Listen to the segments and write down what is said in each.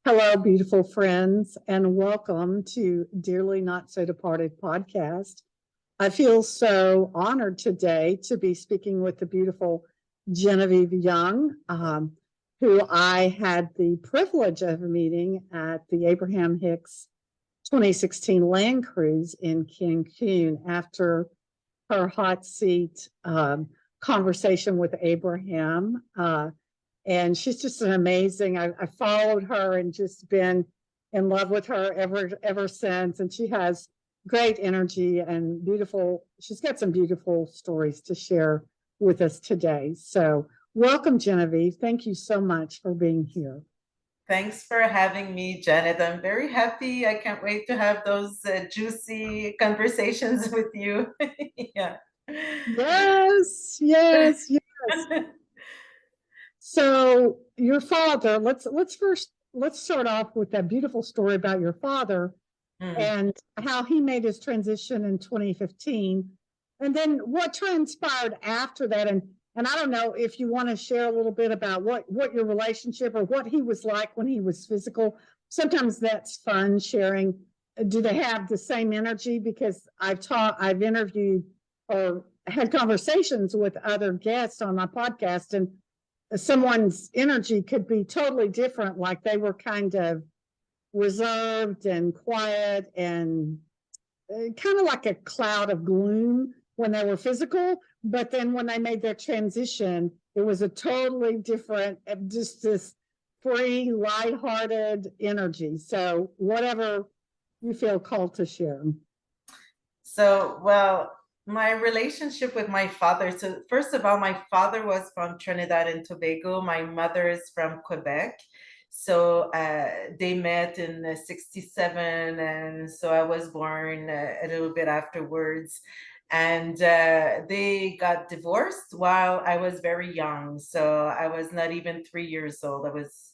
Hello, beautiful friends, and welcome to Dearly Not So Departed podcast. I feel so honored today to be speaking with the beautiful Genevieve Young, who I had the privilege of meeting at the Abraham Hicks 2016 land cruise in Cancun after her hot seat conversation with Abraham. And she's just an amazing. I followed her and just been in love with her ever since. And she has great energy and beautiful. She's got some beautiful stories to share with us today. So welcome, Genevieve. Thank you so much for being here. Thanks for having me, Janet. I'm very happy. I can't wait to have those juicy conversations with you. Yeah. Yes. So your father, let's start off with that beautiful story about your father Mm. and how he made his transition in 2015, and then what transpired after that. And I don't know if you want to share a little bit about what your relationship or what he was like when he was physical. Sometimes that's fun sharing. Do they have the same energy? Because I've interviewed or had conversations with other guests on my podcast, and someone's energy could be totally different. Like they were kind of reserved and quiet and kind of like a cloud of gloom when they were physical. But then when they made their transition, it was a totally different, just this free, lighthearted energy. So whatever you feel called to share. Well, my relationship with my father. So, first of all, my father was from Trinidad and Tobago. My mother is from Quebec. So they met in 67, and so I was born a little bit afterwards. And they got divorced while I was very young. So I was not even 3 years old.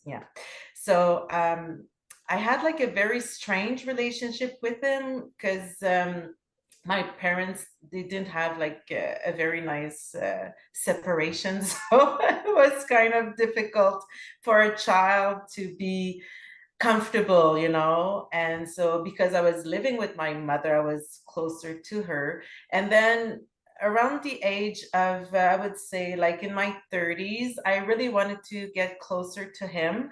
Yeah. So I had like a very strange relationship with him because my parents, they didn't have like a very nice separation. So it was kind of difficult for a child to be comfortable, and so because I was living with my mother, I was closer to her. And then around the age of I would say like in my 30s, I really wanted to get closer to him,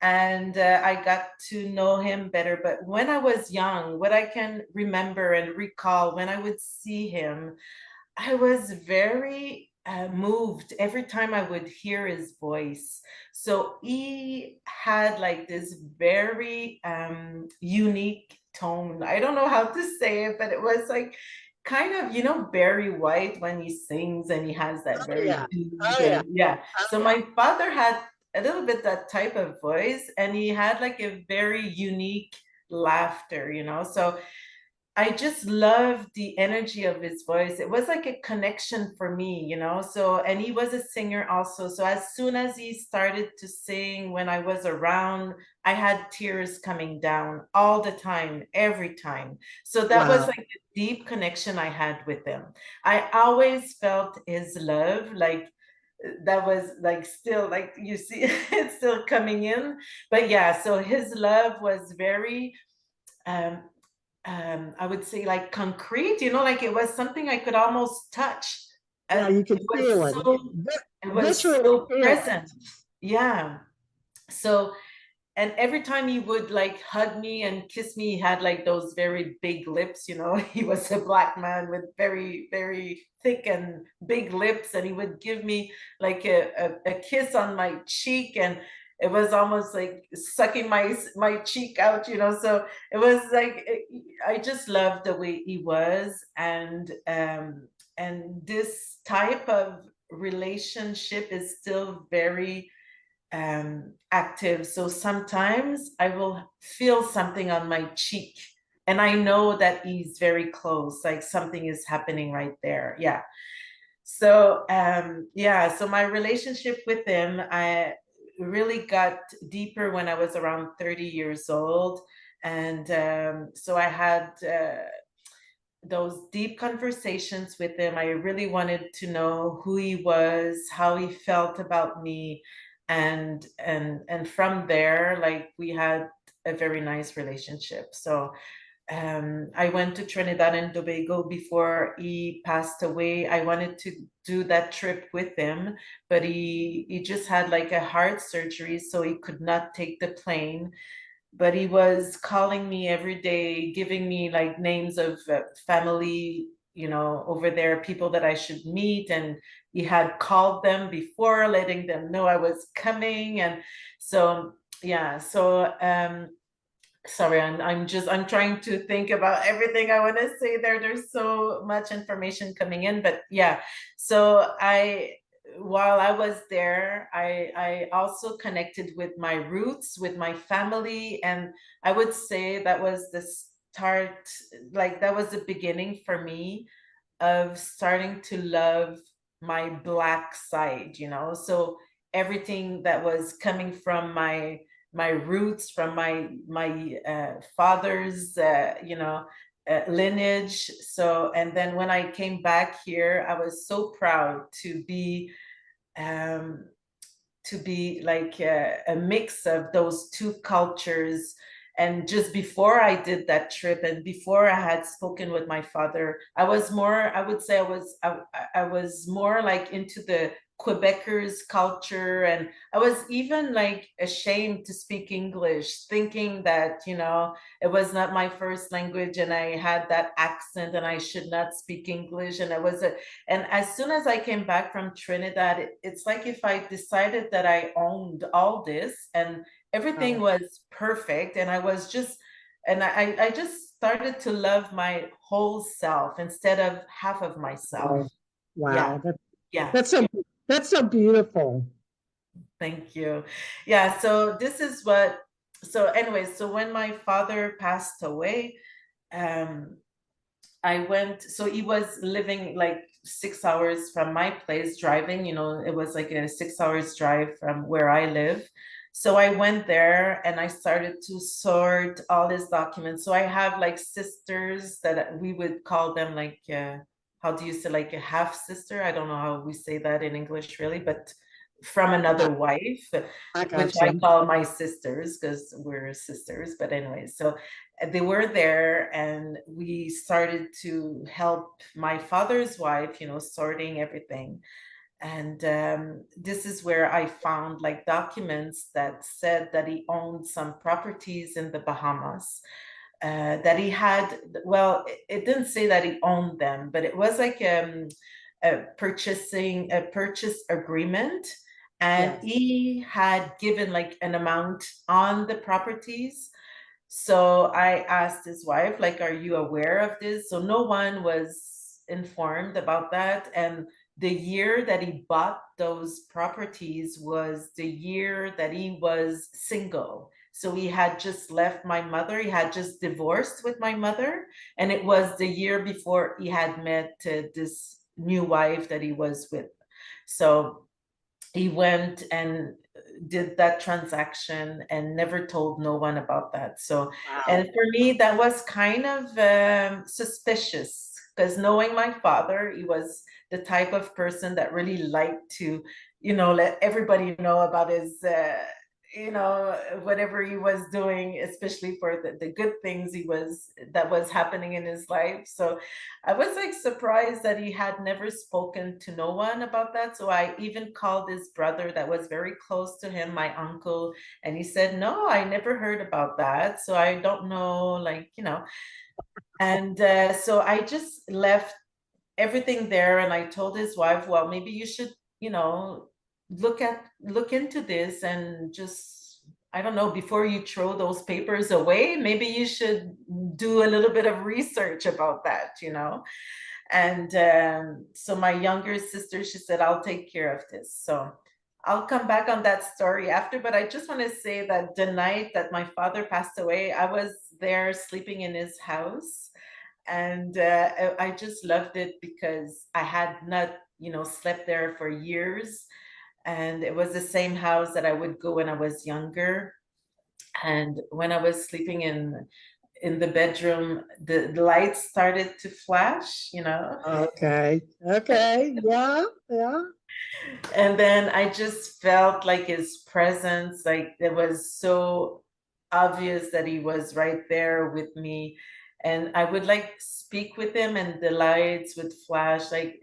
and I got to know him better. But when I was young, what I can remember and recall, when I would see him, I was very moved every time I would hear his voice. So he had like this very unique tone. I don't know how to say it, but it was like kind of, Barry White when he sings and he has that Oh very yeah. deep Oh yeah. and yeah. Oh So yeah. my father had a little bit that type of voice, and he had like a very unique laughter, So I just loved the energy of his voice. It was like a connection for me, So, and he was a singer also. So, as soon as he started to sing, when I was around, I had tears coming down all the time, every time. So, that was Wow. like a deep connection I had with him. I always felt his love, like, that was like still like you see it's still coming in. But yeah, so his love was very um I would say like concrete, like it was something I could almost touch. Yeah, And you could feel it. it was Literally so feel it. present. Yeah. So, and every time he would like hug me and kiss me, he had like those very big lips, He was a black man with very, very thick and big lips, and he would give me like a kiss on my cheek, and it was almost like sucking my cheek out, So it was like I just loved the way he was, and this type of relationship is still very active. So sometimes I will feel something on my cheek, and I know that he's very close, like something is happening right there. Yeah. So yeah, so my relationship with him, I really got deeper when I was around 30 years old. And so I had those deep conversations with him. I really wanted to know who he was, how he felt about me. and from there, like, we had a very nice relationship. So I went to Trinidad and Tobago before he passed away. I wanted to do that trip with him, but he just had like a heart surgery, so he could not take the plane. But he was calling me every day, giving me like names of family, over there, people that I should meet. And he had called them before, letting them know I was coming. And so, yeah, so sorry, I'm trying to think about everything I want to say there. There's so much information coming in, but yeah. So while I was there, I also connected with my roots, with my family, and I would say that was the start, like that was the beginning for me of starting to love my Black side, So everything that was coming from my roots, from my father's lineage. So, and then when I came back here, I was so proud um to be like a mix of those two cultures. And just before I did that trip, and before I had spoken with my father, I was more, I would say I was more like into the Quebecers culture. And I was even like ashamed to speak English, thinking that, it was not my first language and I had that accent and I should not speak English. And as soon as I came back from Trinidad, it's like if I decided that I owned all this and everything Wow. was perfect, and I just started to love my whole self instead of half of myself. Wow. Yeah, Wow. yeah. That's so that's so beautiful. Thank you. Yeah, so this is what, so anyway, so when my father passed away, um, so he was living like 6 hours from my place driving, it was like a 6 hours drive from where I live. So I went there and I started to sort all his documents. So I have like sisters that we would call them like, how do you say, like a half sister? I don't know how we say that in English really, but from I, another wife, I which got I you. call my sisters because we're sisters. But anyway, so they were there and we started to help my father's wife, sorting everything. And this is where I found like documents that said that he owned some properties in the Bahamas. That he had, well, it didn't say that he owned them, but it was like a purchase agreement. And Yes. he had given like an amount on the properties. So I asked his wife, like, are you aware of this? So no one was informed about that. And the year that he bought those properties was the year that he was single. So he had just left my mother, he had just divorced with my mother. And it was the year before he had met this new wife that he was with. So he went and did that transaction and never told no one about that. So, and Wow. for me, that was kind of suspicious because knowing my father, he was the type of person that really liked to, let everybody know about his, whatever he was doing, especially for the good things that was happening in his life. So I was like surprised that he had never spoken to no one about that. So I even called his brother that was very close to him, my uncle, and he said, no, I never heard about that. So I don't know, like, And so I just left everything there and I told his wife, well, maybe you should, look into this and just, I don't know, before you throw those papers away, maybe you should do a little bit of research about that. And so my younger sister, she said, I'll take care of this. So I'll come back on that story after, but I just want to say that the night that my father passed away, I was there sleeping in his house. And I just loved it because I had not, slept there for years. And it was the same house that I would go when I was younger. And when I was sleeping in the bedroom, the lights started to flash, Okay. Okay. Yeah. Yeah. and then I just felt like his presence, like it was so obvious that he was right there with me. And I would like speak with him and the lights would flash. Like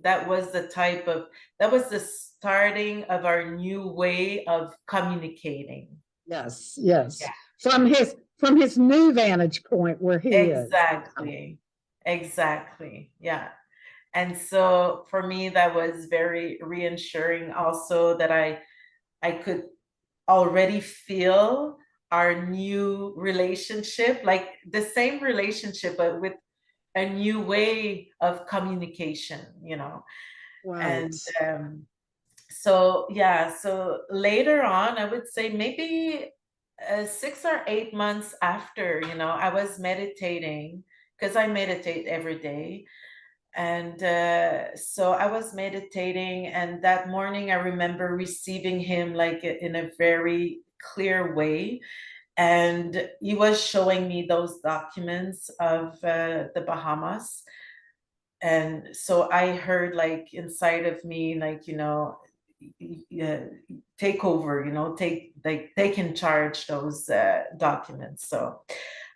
that was that was the starting of our new way of communicating. Yes. Yes. Yeah. From his new vantage point where he is. Exactly. Exactly. Yeah. And so for me, that was very reassuring also that I could already feel our new relationship, like the same relationship, but with a new way of communication. Right. And so, yeah, so later on, I would say maybe 6 or 8 months after, I was meditating because I meditate every day. And so I was meditating, and that morning I remember receiving him like in a very clear way. And he was showing me those documents of the Bahamas. And so I heard like inside of me, like, yeah, take over, take in charge those documents. So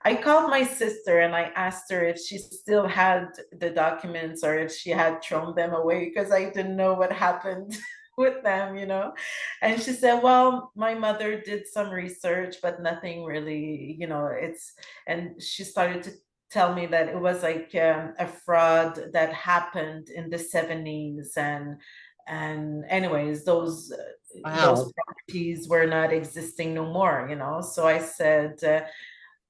I called my sister and I asked her if she still had the documents or if she had thrown them away because I didn't know what happened with them. And she said, well, my mother did some research, but nothing really, and she started to tell me that it was like a fraud that happened in the 70s. And anyways, those Wow. properties were not existing no more. So I said,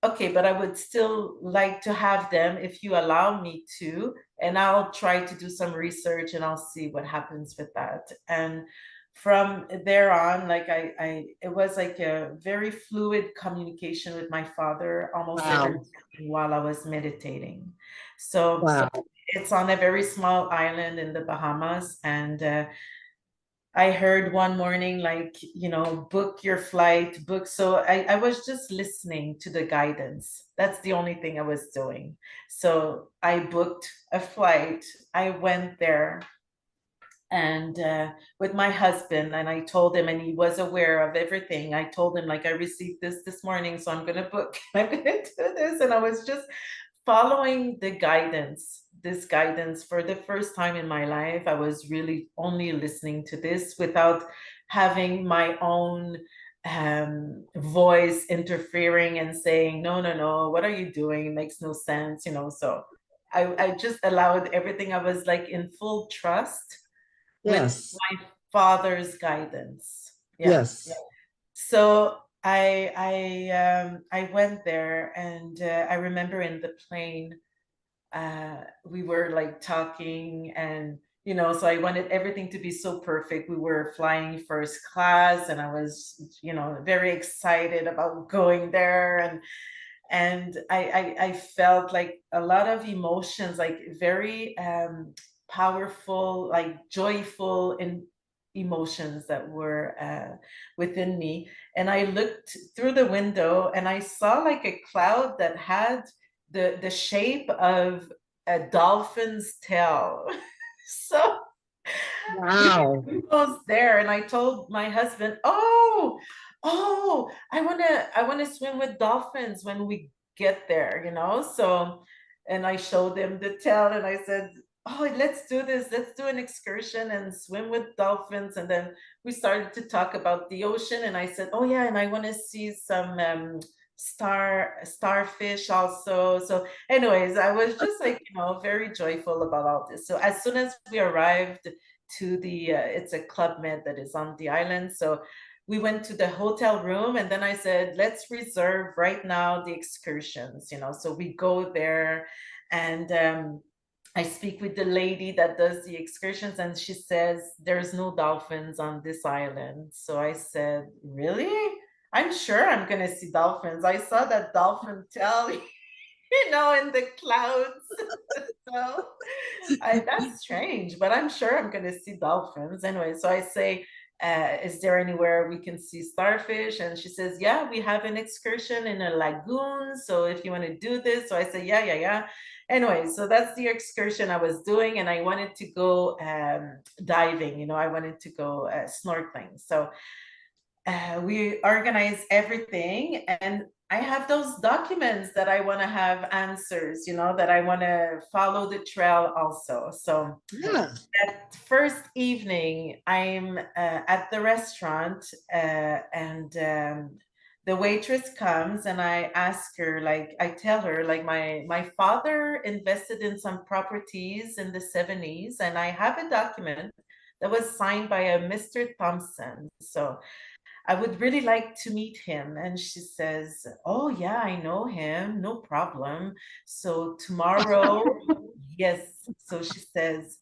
okay, but I would still like to have them if you allow me to, and I'll try to do some research and I'll see what happens with that. And from there on, like it was like a very fluid communication with my father almost every Wow. morning while I was meditating. So Wow. it's on a very small island in the Bahamas, and I heard one morning, like, book your flight, book. So I was just listening to the guidance. That's the only thing I was doing. So I booked a flight. I went there and with my husband, and I told him, and he was aware of everything. I told him, like, I received this morning, so I'm going to book, I'm going to do this. And I was just following this guidance for the first time in my life. I was really only listening to this without having my own voice interfering and saying, no, no, no, what are you doing? It makes no sense. So I just allowed everything. I was like in full trust with Yes. my father's guidance. Yeah. Yes. So I went there, and I remember in the plane we were like talking, and so I wanted everything to be so perfect. We were flying first class, and I was very excited about going there, and I felt like a lot of emotions, like very powerful, like joyful and emotions that were within me. And I looked through the window and I saw like a cloud that had the shape of a dolphin's tail. So Wow. was there, and I told my husband, oh, I wanna swim with dolphins when we get there. So, and I showed him the tail, and I said, oh, let's do this. Let's do an excursion and swim with dolphins. And then we started to talk about the ocean, and I said, oh yeah, and I want to see some starfish also. So anyways, I was just like, very joyful about all this. So as soon as we arrived to it's a Club Med that is on the island. So we went to the hotel room, and then I said, let's reserve right now the excursions. So we go there, and I speak with the lady that does the excursions, and she says there's no dolphins on this island. So I said, really? I'm sure I'm gonna see dolphins. I saw that dolphin tail, in the clouds. So that's strange, but I'm sure I'm gonna see dolphins anyway. So I say, is there anywhere we can see starfish? And she says, yeah, we have an excursion in a lagoon. So if you want to do this. So I said, yeah. Anyway, so that's the excursion I was doing. And I wanted to go diving, you know, I wanted to go snorkeling. So we organize everything, and I have those documents that I want to have answers, you know, that I want to follow the trail also. So Yeah. that first evening, I'm at the restaurant, and the waitress comes, and I ask her, like, I tell her, like, my father invested in some properties in the 70s, and I have a document that was signed by a Mr. Thompson. So I would really like to meet him. And she says, oh, yeah, I know him. No problem. So tomorrow, yes. So she says,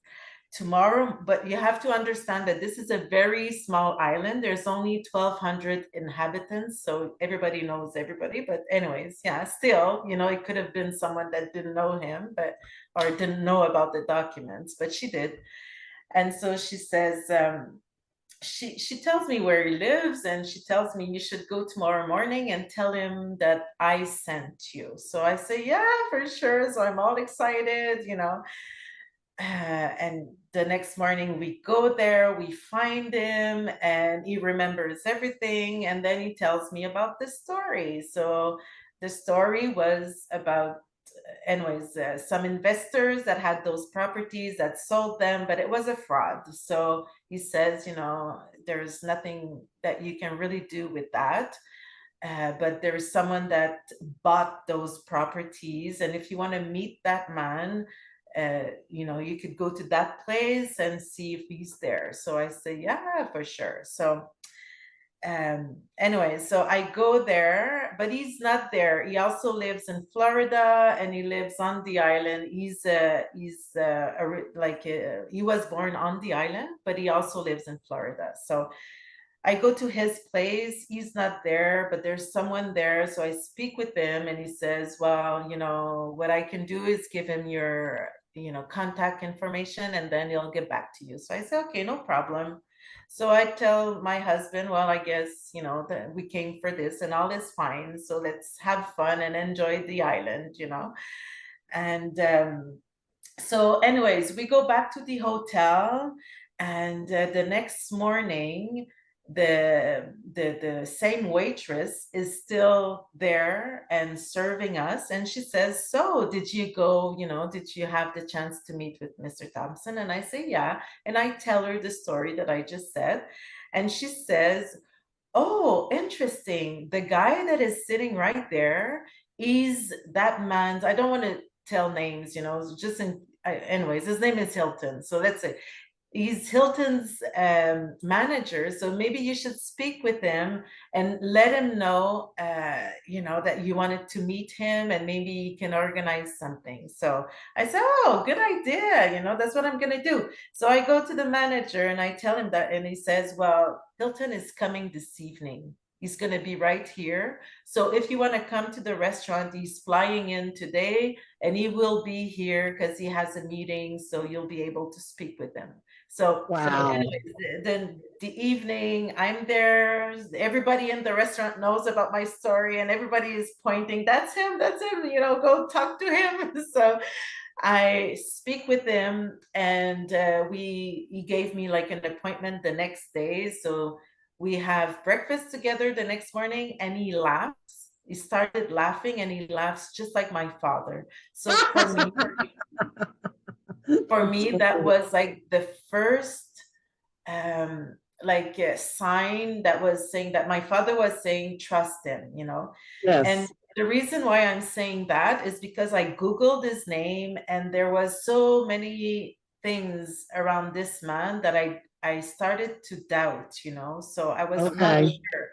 tomorrow, but you have to understand that this is a very small island. There's only 1,200 inhabitants. So everybody knows everybody. But, anyways, yeah, still, you know, it could have been someone that didn't know him, but or didn't know about the documents, but she did. And so she says, she tells me where he lives, and she tells me you should go tomorrow morning and tell him that I sent you. So I say, yeah, for sure. So I'm all excited, you know. And the next morning we go there, we find him, and he remembers everything. And then he tells me about the story. So the story was about, anyways, some investors that had those properties that sold them, but it was a fraud. So he says, you know, there's nothing that you can really do with that. But there's someone that bought those properties. And if you want to meet that man, you know, you could go to that place and see if he's there. So I say, yeah, for sure. So anyway, so I go there, but he's not there. He also lives in Florida, and he lives on the island. He was born on the island, but he also lives in Florida. So I go to his place. He's not there, but there's someone there. So I speak with him, and he says, well, you know, what I can do is give him your, you know, contact information, and then he'll get back to you. So I say, okay, no problem. So I tell my husband, well, I guess, you know, that we came for this and all is fine. So let's have fun and enjoy the island, you know. And so anyways, we go back to the hotel, and the next morning, the same waitress is still there and serving us, and she says, so did you go, you know, did you have the chance to meet with Mr. Thompson? And I say, yeah. And I tell her the story that I just said, and she says, oh, interesting, the guy that is sitting right there is that man's, I don't want to tell names, you know, just anyways, his name is Hilton. So let's say he's Hilton's manager. So maybe you should speak with him and let him know, you know, that you wanted to meet him, and maybe you can organize something. So I said, oh, good idea. You know, that's what I'm going to do. So I go to the manager and I tell him that, and he says, well, Hilton is coming this evening. He's going to be right here. So if you want to come to the restaurant, he's flying in today, and he will be here because he has a meeting. So you'll be able to speak with him. So Wow. anyway, then the evening I'm there, everybody in the restaurant knows about my story, and everybody is pointing, that's him, you know, go talk to him. So I speak with him, and he gave me like an appointment the next day. So we have breakfast together the next morning, and he laughs. He started laughing, and he laughs just like my father. So for me, that was like the first sign that was saying that my father was saying, trust him, you know. And Yes. the reason why I'm saying that is because I Googled his name, and there was so many things around this man that I started to doubt, you know, so I was not Okay. sure.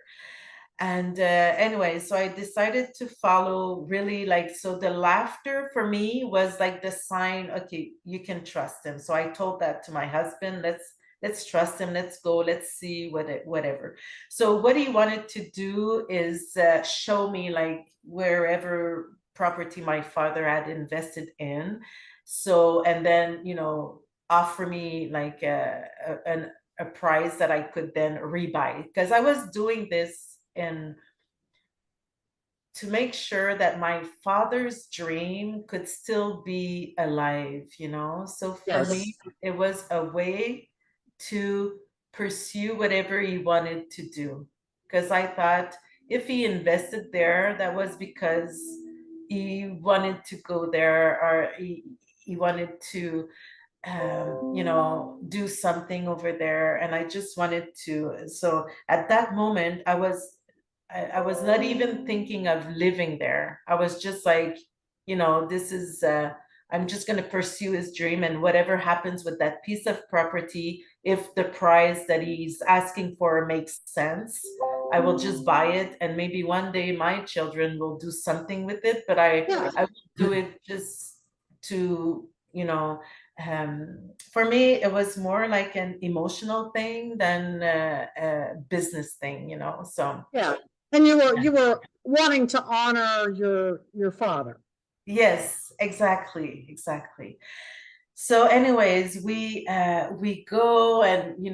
And anyway, so I decided to follow, really, like, so the laughter for me was like the sign, okay, you can trust him. So I told that to my husband, let's trust him, let's go, let's see whatever. So what he wanted to do is show me like wherever property my father had invested in. So, and then, you know, offer me like a price that I could then rebuy, because I was doing this in to make sure that my father's dream could still be alive, you know? So for me, Yes. it was a way to pursue whatever he wanted to do. Because I thought if he invested there, that was because he wanted to go there, or he wanted to do something over there. And I just wanted to. So at that moment, I was not even thinking of living there. I was just like, this is, I'm just going to pursue his dream, and whatever happens with that piece of property, if the price that he's asking for makes sense, I will just buy it. And maybe one day my children will do something with it, but Yeah. I will do it just to, for me, it was more like an emotional thing than a business thing, so. Yeah. And you were wanting to honor your father. Yes, exactly, exactly. So, anyways, we go, and he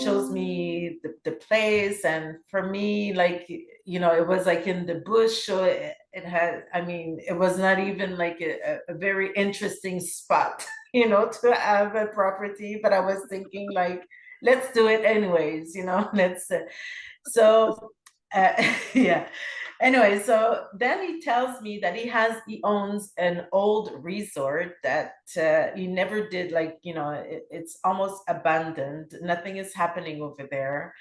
shows me the place, and for me, like, it was like in the bush, so it had, I mean, it was not even like a very interesting spot, to have a property, but I was thinking like, let's do it anyways, let's. So, yeah. Anyway, so then he tells me that he owns an old resort that he never did, like, it's almost abandoned. Nothing is happening over there.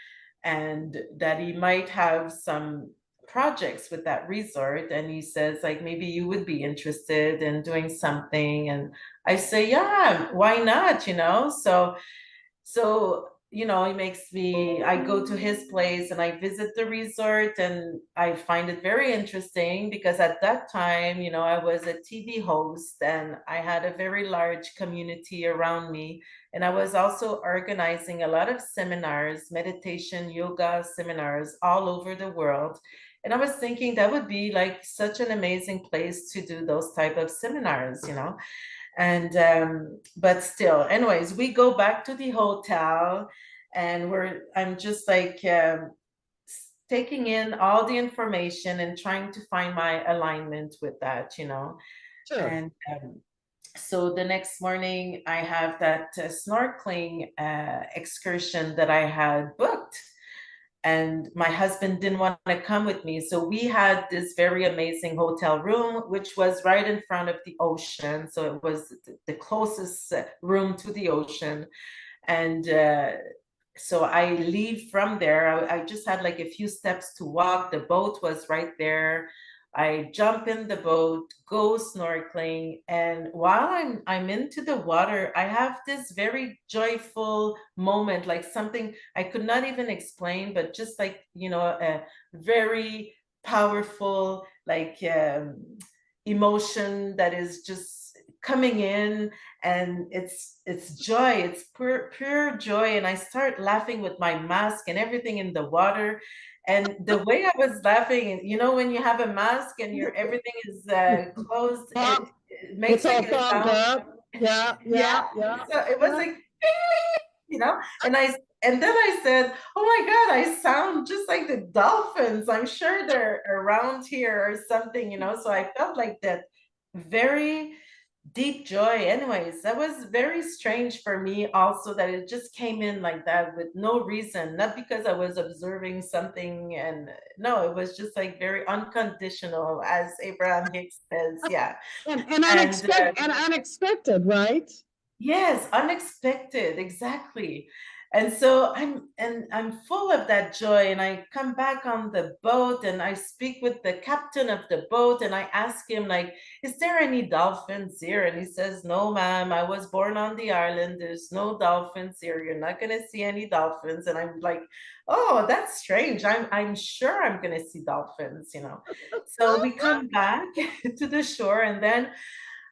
And that he might have some projects with that resort. And he says, like, maybe you would be interested in doing something. And I say, yeah, why not? So, it makes me, I go to his place and I visit the resort, and I find it very interesting because at that time, I was a TV host and I had a very large community around me. And I was also organizing a lot of seminars, meditation, yoga seminars all over the world. And I was thinking that would be like such an amazing place to do those type of seminars. And but still, anyways, we go back to the hotel, and I'm just like, taking in all the information and trying to find my alignment with that. Sure. And so the next morning I have that snorkeling excursion that I had booked, and my husband didn't want to come with me. So we had this very amazing hotel room, which was right in front of the ocean. So it was the closest room to the ocean. And so I leave from there. I just had like a few steps to walk. The boat was right there. I jump in the boat, go snorkeling, and while I'm into the water, I have this very joyful moment, like something I could not even explain, but just like, a very powerful, like, emotion that is just coming in, and it's joy, it's pure joy. And I start laughing with my mask and everything in the water. And the way I was laughing, when you have a mask and everything is closed, Yeah. it makes It's all like a fogged sound. up. Yeah, Yeah. yeah, yeah. So it was Yeah. like, and then I said, oh my God, I sound just like the dolphins. I'm sure they're around here or something. So I felt like that very deep joy. Anyways, that was very strange for me also, that it just came in like that with no reason, not because I was observing something. And no, it was just like very unconditional, as Abraham Hicks says. Yeah. And And unexpected, right? yes, unexpected, exactly. And so I'm full of that joy, and I come back on the boat and I speak with the captain of the boat, and I ask him, like, is there any dolphins here? And he says, no, ma'am, I was born on the island. There's no dolphins here. You're not gonna see any dolphins. And I'm like, oh, that's strange. I'm sure I'm gonna see dolphins. So we come back to the shore, and then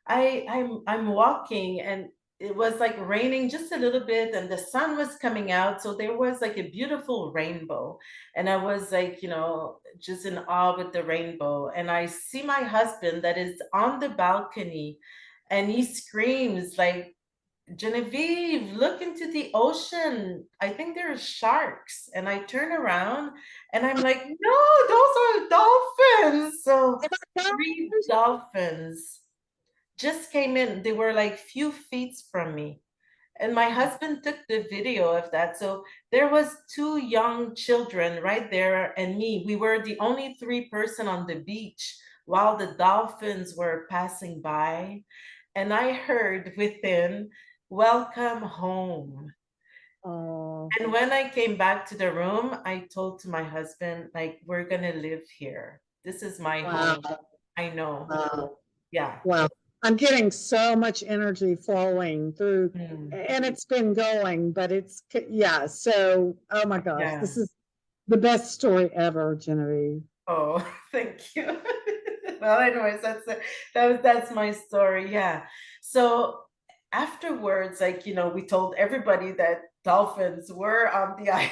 I'm walking, and it was like raining just a little bit, and the sun was coming out, so there was like a beautiful rainbow. And I was like, just in awe with the rainbow. And I see my husband that is on the balcony, and he screams like, Genevieve, look into the ocean. I think there are sharks. And I turn around and I'm like, no, those are dolphins. So Oh my three gosh. dolphins just came in. They were like few feet from me. And my husband took the video of that. So there was two young children right there and me. We were the only three person on the beach while the dolphins were passing by. And I heard within, welcome home. Oh, And when I came back to the room, I told to my husband, like, we're gonna live here. This is my wow, home. I know. wow, Yeah. wow. I'm getting so much energy flowing through, Mm. and it's been going, but yeah. So, oh my gosh, Yeah. this is the best story ever, Genevieve. Oh, thank you. Well, anyways, that's my story. Yeah. So afterwards, like, we told everybody that dolphins were on the island.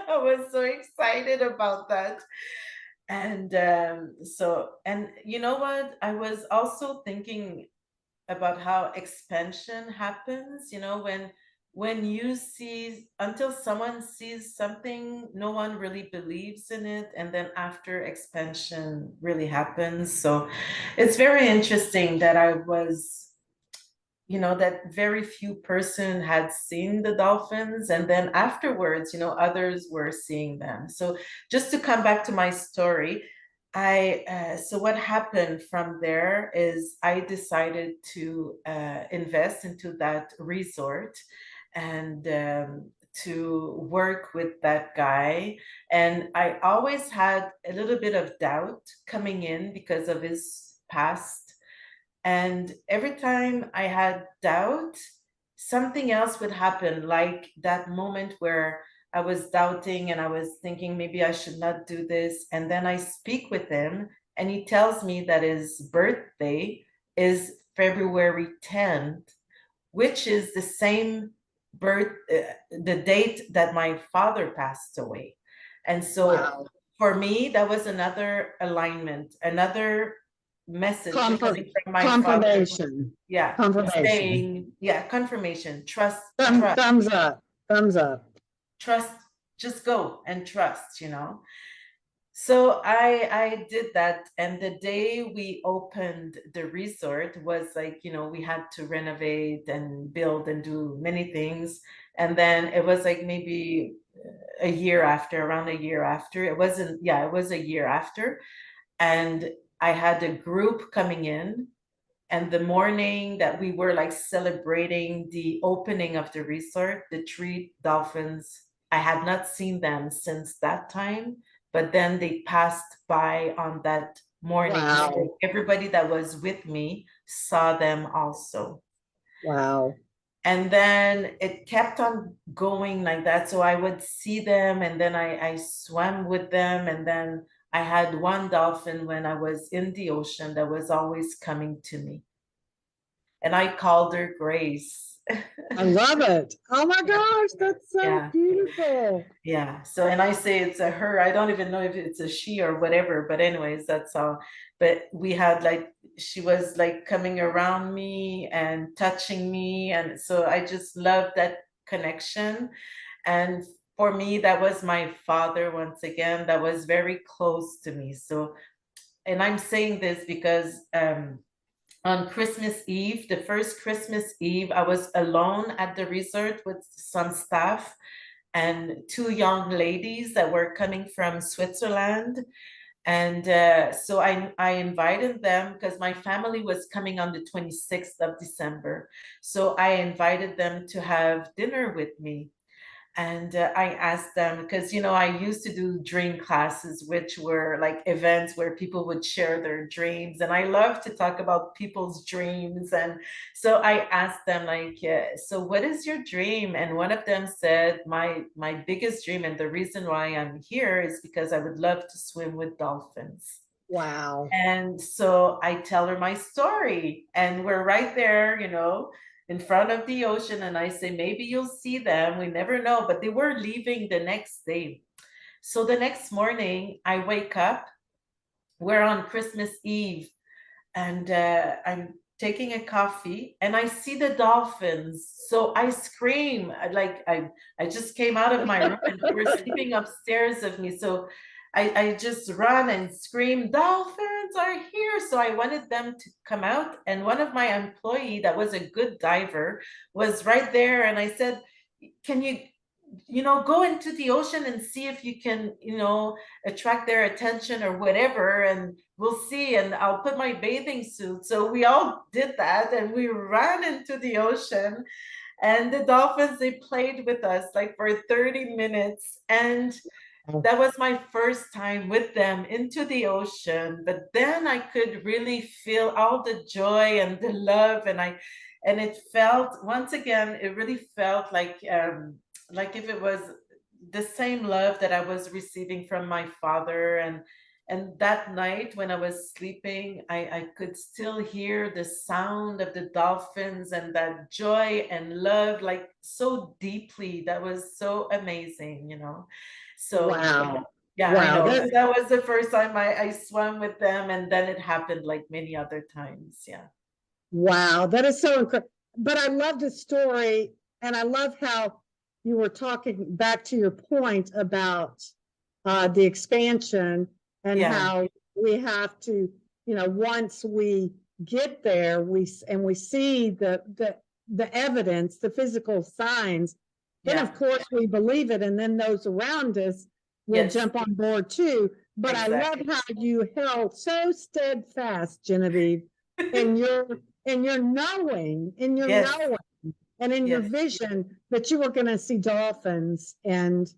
I was so excited about that. And and you know what? I was also thinking about how expansion happens, when you see, until someone sees something, no one really believes in it, and then after, expansion really happens. So it's very interesting that that very few person had seen the dolphins, and then afterwards, others were seeing them. So just to come back to my story, so what happened from there is I decided to invest into that resort, and to work with that guy. And I always had a little bit of doubt coming in because of his past, and every time I had doubt, something else would happen, like that moment where I was doubting and I was thinking maybe I should not do this. And then I speak with him and he tells me that his birthday is February 10th, which is the same the date that my father passed away. And so Wow. for me, that was another alignment, another message coming from my father. Confirmation. Yeah, Confirmation. saying, yeah, confirmation, trust, trust, Thumbs up. Thumbs up. trust, just go and trust. So I did that, and the day we opened the resort was like, we had to renovate and build and do many things. And then it was like maybe a year after, around a year after. It wasn't, yeah, it was a year after. And I had a group coming in, and the morning that we were like celebrating the opening of the resort, the three dolphins, I had not seen them since that time, but then they passed by on that morning. Wow. So everybody that was with me saw them also. Wow. And then it kept on going like that. So I would see them, and then I swam with them. And then I had one dolphin when I was in the ocean that was always coming to me, and I called her Grace. I love it. Oh my gosh, that's so Yeah, beautiful. yeah. So, and I say it's a her. I don't even know if it's a she or whatever, but anyways, that's all. But we had like, she was like coming around me and touching me. And so I just loved that connection. And for me, that was my father once again, that was very close to me. So, and I'm saying this because on Christmas Eve, the first Christmas Eve, I was alone at the resort with some staff and two young ladies that were coming from Switzerland. And so I invited them because my family was coming on the 26th of December. So I invited them to have dinner with me. And I asked them, because I used to do dream classes, which were like events where people would share their dreams, and I love to talk about people's dreams. And so I asked them, like, so what is your dream? And one of them said, my biggest dream and the reason why I'm here is because I would love to swim with dolphins. Wow. And so I tell her my story, and we're right there, in front of the ocean. And I say, maybe you'll see them. We never know. But they were leaving the next day. So the next morning, I wake up. We're on Christmas Eve, and taking a coffee, and I see the dolphins. So I scream, I just came out of my room and they were sleeping upstairs of me. So I just run and scream, dolphins are here. So I wanted them to come out. And one of my employee that was a good diver was right there. And I said, can you go into the ocean and see if you can, attract their attention or whatever, and we'll see. And I'll put my bathing suit. So we all did that and we ran into the ocean, and the dolphins, they played with us like for 30 minutes. And that was my first time with them into the ocean. But then I could really feel all the joy and the love, and it felt, once again, it really felt like if it was the same love that I was receiving from my father. And that night when I was sleeping, I could still hear the sound of the dolphins and that joy and love, like so deeply. That was so amazing. So Wow. yeah, I Wow. know. So that was the first time I swam with them, and then it happened like many other times. Yeah. Wow, that is so incredible. But I love the story, and I love how you were talking back to your point about the expansion and Yeah. how we have to, once we get there, we see the evidence, the physical signs, then Yeah. of course we believe it, and then those around us will Yes. jump on board too. But I love Exactly. how you held so steadfast, Genevieve, in your knowing, Yes. and in your Yes. vision that you were going to see dolphins. And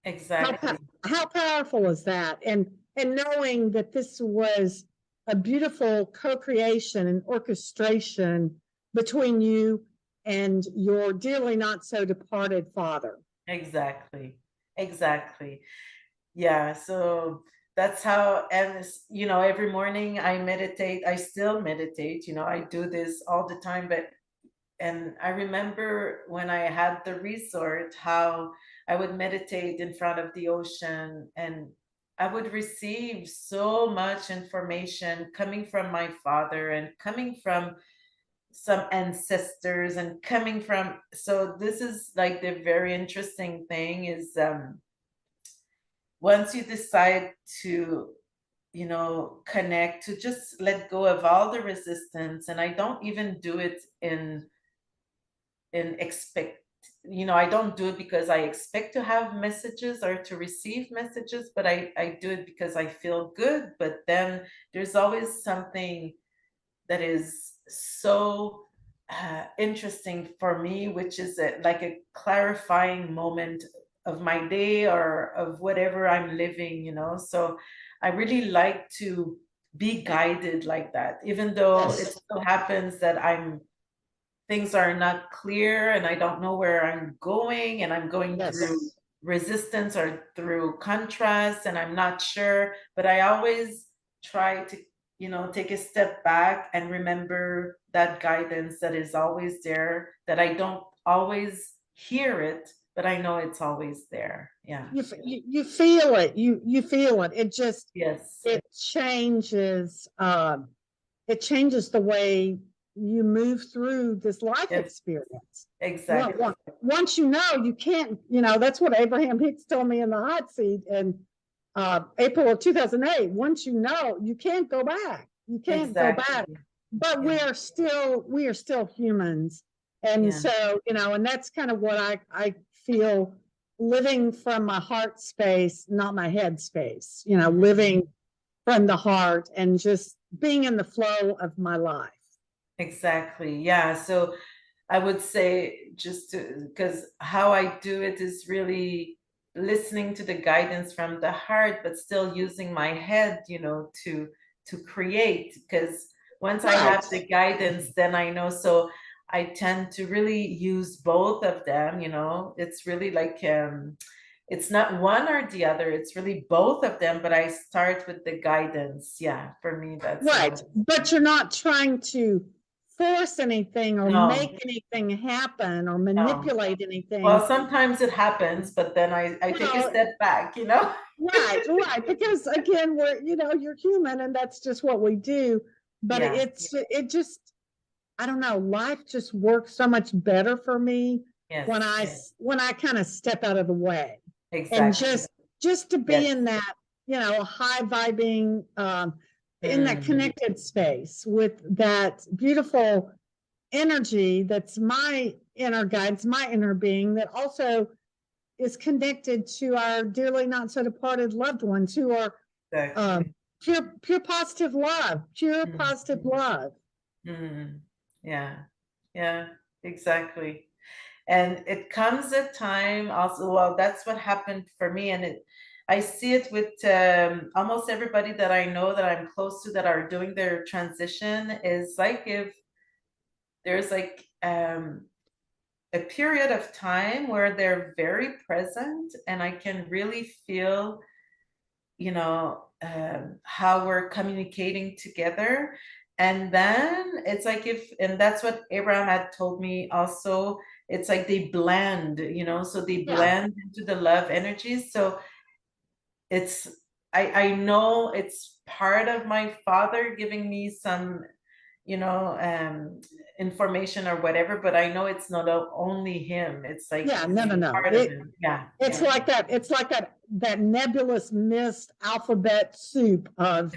Exactly. how powerful is that? And knowing that this was a beautiful co-creation and orchestration between you and your dearly not so departed father. Exactly. Exactly. Yeah. So that's how, and every morning I meditate. I still meditate. I do this all the time. And I remember when I had the resort, how I would meditate in front of the ocean, and I would receive so much information coming from my father and coming from some ancestors and coming from. So this is like the very interesting thing is, once you decide to connect, to just let go of all the resistance. And I don't even do it in expect, I don't do it because I expect to have messages or to receive messages, but I do it because I feel good. But then there's always something that is so interesting for me, which is like a clarifying moment of my day or of whatever I'm living. So I really like to be guided like that, even though it Yes. still happens that things are not clear and I don't know where I'm going, and I'm going through Yes. resistance or through contrast and I'm not sure. But I always try to, take a step back and remember that guidance that is always there, that I don't always hear it, but I know it's always there. Yeah. You feel it. You feel it. It just Yes. it changes. It changes the way you move through this life Yes. experience. Exactly. Once you know, you can't. That's what Abraham Hicks told me in the hot seat in April of 2008. Once you know, you can't go back. You can't go back. Exactly. But Yeah. we are still humans, and Yeah. so and that's kind of what I feel, living from my heart space, not my head space. Living from the heart and just being in the flow of my life. Exactly. Yeah. So I would say, just because how I do it is really listening to the guidance from the heart, but still using my head, to create. Because once I Right. have the guidance, then I know. So I tend to really use both of them. It's really like, it's not one or the other. It's really both of them. But I start with the guidance. Yeah, for me, that's Right. But you're not trying to force anything or no, make anything happen or no. manipulate Well, anything. sometimes it happens, but then I take a Well, step back. right. Because again, you're human and that's just what we do. But Yeah, it just I don't know, life just works so much better for me Yes. when Yes. when I kind of step out of the way and Exactly. just to be Yes. in that, high vibing, in that Mm. connected space with that beautiful energy that's my inner guides, my inner being that also is connected to our dearly not so departed loved ones who are Exactly. pure positive love, pure Mm. positive love. Mm. Yeah. Yeah. Exactly. And it comes a time also, well, that's what happened for me. And I see it with almost everybody that I know that I'm close to that are doing their transition is like if there's like a period of time where they're very present and I can really feel, how we're communicating together. And then it's like and that's what Abraham had told me also. It's like they blend, so they Yeah. blend into the love energies. So it's, I know it's part of my father giving me some, you know, um, information or whatever, but I know it's not only him. It's like Yeah, no. part of him. Yeah, It's yeah. like that. It's like that nebulous mist alphabet soup of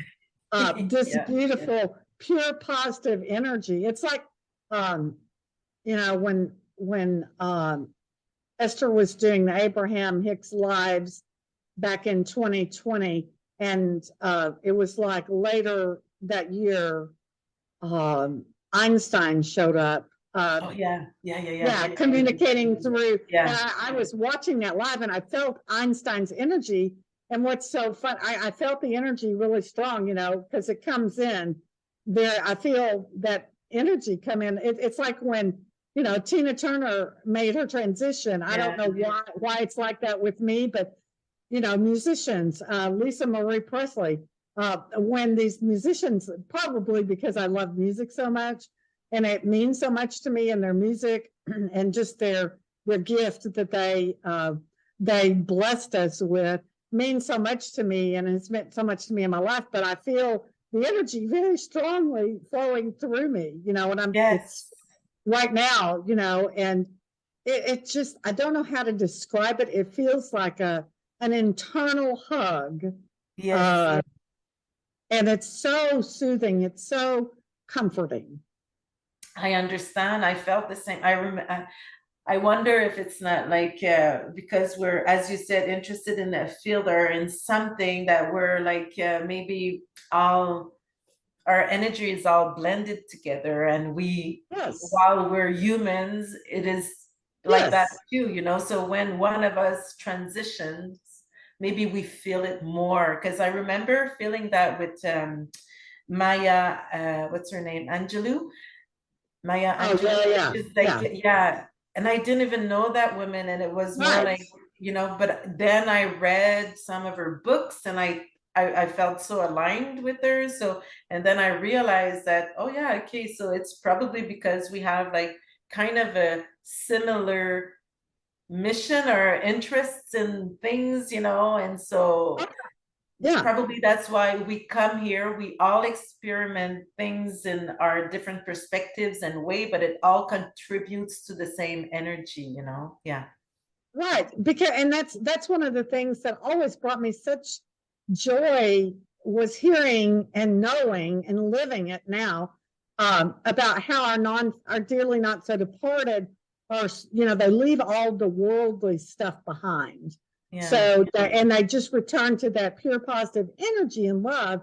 this Yeah, yeah. beautiful, pure positive energy. It's like, um, when Esther was doing the Abraham Hicks lives back in 2020, and it was like later that year, Einstein showed up. Oh yeah, yeah, yeah, Yeah, yeah. communicating through. And Yeah. I was watching that live and I felt Einstein's energy. And what's so fun, I felt the energy really strong, because it comes in there. I feel that energy come in. It's like when, Tina Turner made her transition. I don't Yeah. know why it's like that with me, but, musicians, Lisa Marie Presley, when these musicians, probably because I love music so much, and it means so much to me and their music and just their gift that they blessed us with means so much to me and has meant so much to me in my life. But I feel the energy very strongly flowing through me, and it's Yes. right now, and it just, I don't know how to describe it. It feels like an internal hug. Yes. Uh, and it's so soothing. It's so comforting. I understand. I felt the same. I remember. I wonder if it's not like because we're, as you said, interested in a field or in something that we're like maybe all our energy is all blended together, and we, Yes. while we're humans, it is like that Yes. too, So when one of us transitions, maybe we feel it more. Because I remember feeling that with Maya, what's her name, Angelou. Maya Oh, Angelou. yeah. She's like, Yeah. yeah. And I didn't even know that woman. And it was more Right. like, but then I read some of her books and I felt so aligned with her. So, and then I realized that, oh yeah, okay, so it's probably because we have like kind of a similar mission or interests in things, and so Yeah. probably that's why we come here. We all experiment things in our different perspectives and way, but it all contributes to the same energy. Yeah. Right. Because, and that's one of the things that always brought me such joy was hearing and knowing and living it now, about how our dearly not so departed are, they leave all the worldly stuff behind. Yeah. So and they just return to that pure positive energy and love.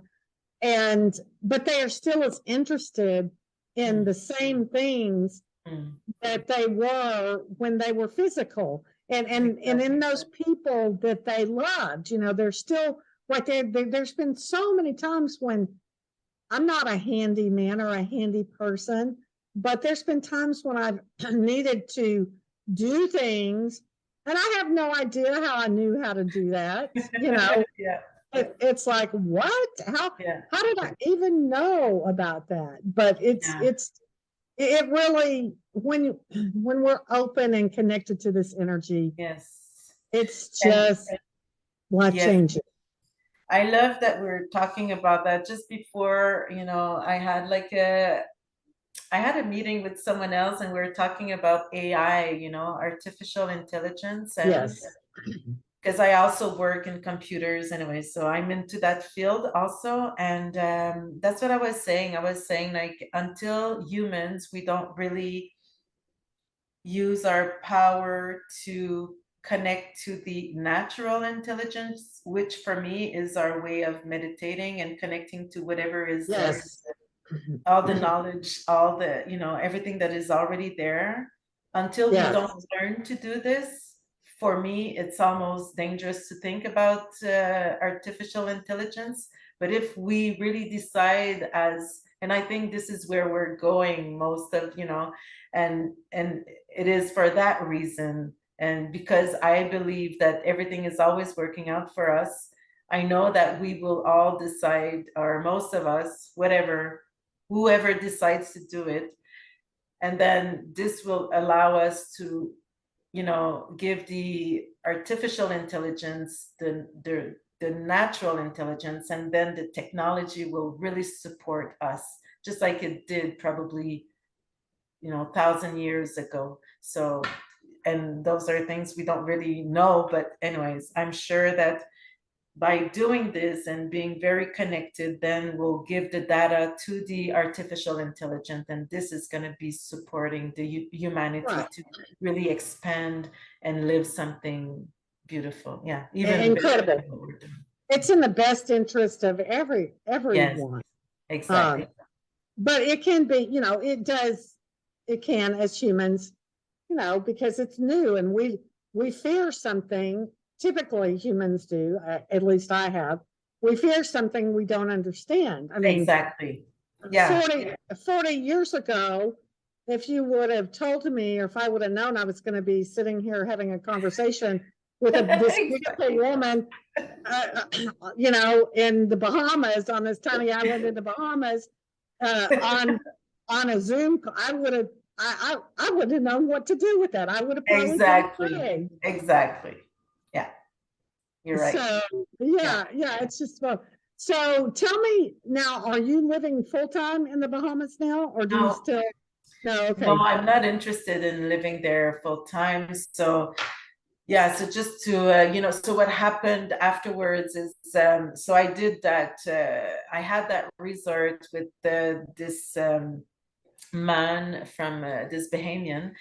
But they are still as interested in Mm, the same things mm. that they were when they were physical, and in Exactly. those people that they loved, they're still right there. There's been so many times when I'm not a handyman or a handy person, but there's been times when I've needed to do things and I have no idea how I knew how to do that. Yeah. It's like, what? Yeah. How did I even know about that? But Yeah. it really, when we're open and connected to this energy, Yes. it's And just life yes, changing. I love that we're talking about that just before, I had like I had a meeting with someone else and we were talking about AI, artificial intelligence, and Yes. because I also work in computers anyway, so I'm into that field also. And that's what I was saying. I was saying, like, until humans, we don't really use our power to connect to the natural intelligence, which for me is our way of meditating and connecting to whatever is Yes. all the knowledge, all the, everything that is already there. Until we Yes. don't learn to do this, for me, it's almost dangerous to think about artificial intelligence. But if we really decide and I think this is where we're going most of, and it is for that reason. And because I believe that everything is always working out for us, I know that we will all decide, or most of us, whoever decides to do it. And then this will allow us to, give the artificial intelligence the natural intelligence, and then the technology will really support us, just like it did probably, 1,000 years ago. So, and those are things we don't really know, but anyways, I'm sure that by doing this and being very connected, then we'll give the data to the artificial intelligence, and this is going to be supporting the humanity Right. to really expand and live something beautiful. Yeah, even better Incredible. than what we're doing. It's in the best interest of Yes, everyone. exactly. But it can be, it can, as humans, because it's new and we fear something. Typically humans do, at least I have. We fear something we don't understand. I mean, Exactly. Yeah. 40 years ago, if you would have told me, or if I would have known I was going to be sitting here having a conversation with this beautiful woman, in the Bahamas, on this tiny island in the Bahamas, on a Zoom, I would have, I would have known what to do with that. I would have probably Exactly. Exactly. Yeah. You're right. So yeah, it's just fun. So tell me now, are you living full time in the Bahamas now, or do you No, still? No, okay. no, I'm not interested in living there full time. So yeah, so just to, so what happened afterwards is, so I did that, I had that resort with this man from this Bahamian,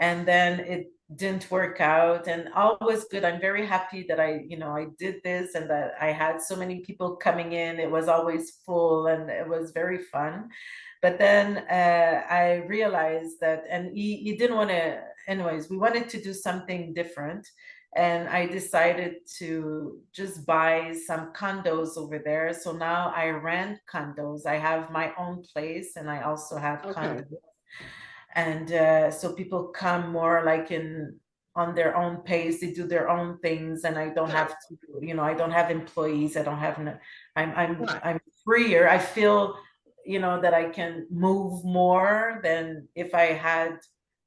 and then it didn't work out, and all was good. I'm very happy that I did this, and that I had so many people coming in. It was always full and it was very fun. But then I realized that, and he didn't want to, anyways, we wanted to do something different. And I decided to just buy some condos over there. So now I rent condos. I have my own place and I also have condos. And so people come more like on their own pace. They do their own things, and I don't have to, I don't have employees. I don't have, I'm freer. I feel, that I can move more than if I had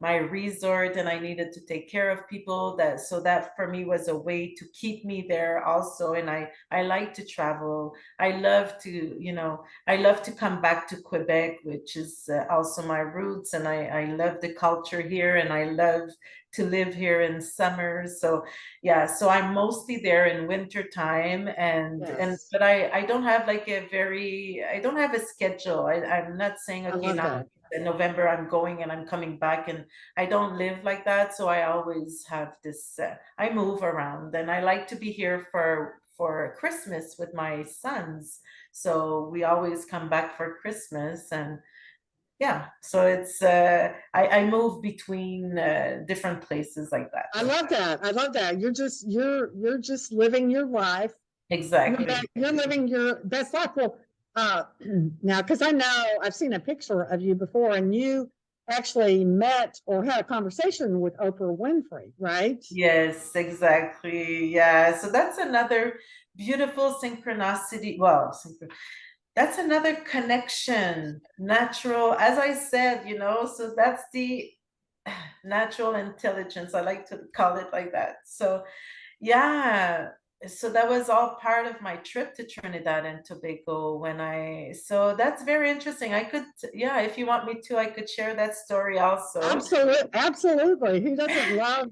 my resort and I needed to take care of people. So that for me was a way to keep me there also. And I like to travel. I love to come back to Quebec, which is also my roots, and I love the culture here, and I love to live here in summer. So yeah, so I'm mostly there in winter time, but I don't have like I don't have a schedule. I'm not saying, okay, now in November I'm going and I'm coming back, and I don't live like that. So I always have this, I move around, and I like to be here for Christmas with my sons. So we always come back for Christmas, and yeah, so it's I move between different places like that. I love that. I love that. You're just living your life. Exactly. You're living your best life. Well, now, because I know I've seen a picture of you before, and you actually met or had a conversation with Oprah Winfrey, right? Yes, exactly. Yeah. So that's another beautiful synchronicity. Well, that's another connection, natural, as I said, so that's the natural intelligence. I like to call it like that. So yeah, so that was all part of my trip to Trinidad and Tobago so that's very interesting. I could, yeah, if you want me to, I could share that story also. Absolutely, absolutely. Who doesn't love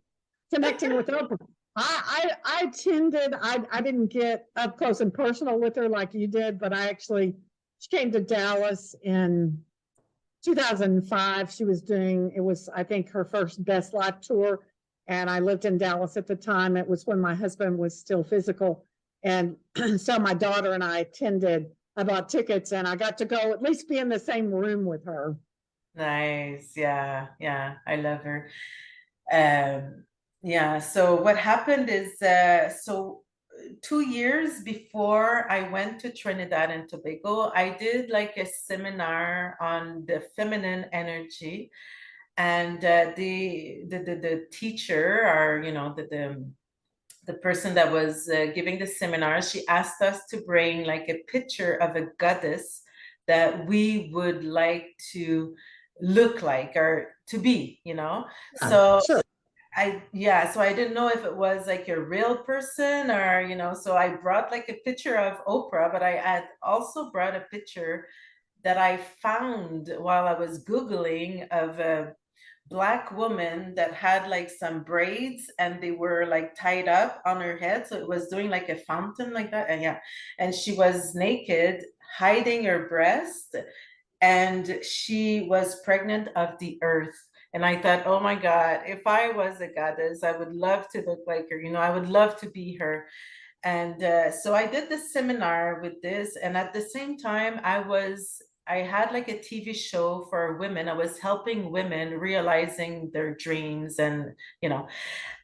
connecting with Oprah? I attended, I didn't get up close and personal with her like you did, but she came to Dallas in 2005. She was doing, it was, I think, her first Best Life tour. And I lived in Dallas at the time. It was when my husband was still physical. And so my daughter and I attended. I bought tickets and I got to go at least be in the same room with her. Nice. Yeah, yeah, I love her. Um, yeah, so what happened is, 2 years before I went to Trinidad and Tobago, I did like a seminar on the feminine energy. And the teacher, or the person that was giving the seminar, she asked us to bring like a picture of a goddess that we would like to look like or to be, Yeah, so sure. so I didn't know if it was like a real person or, so I brought like a picture of Oprah, but I had also brought a picture that I found while I was Googling of a Black woman that had like some braids and they were like tied up on her head. So it was doing like a fountain like that. And yeah, and she was naked, hiding her breast, and she was pregnant of the earth. And I thought, oh my God, if I was a goddess, I would love to look like her. I would love to be her. And so I did this seminar with this. And at the same time, I had like a TV show for women. I was helping women realizing their dreams and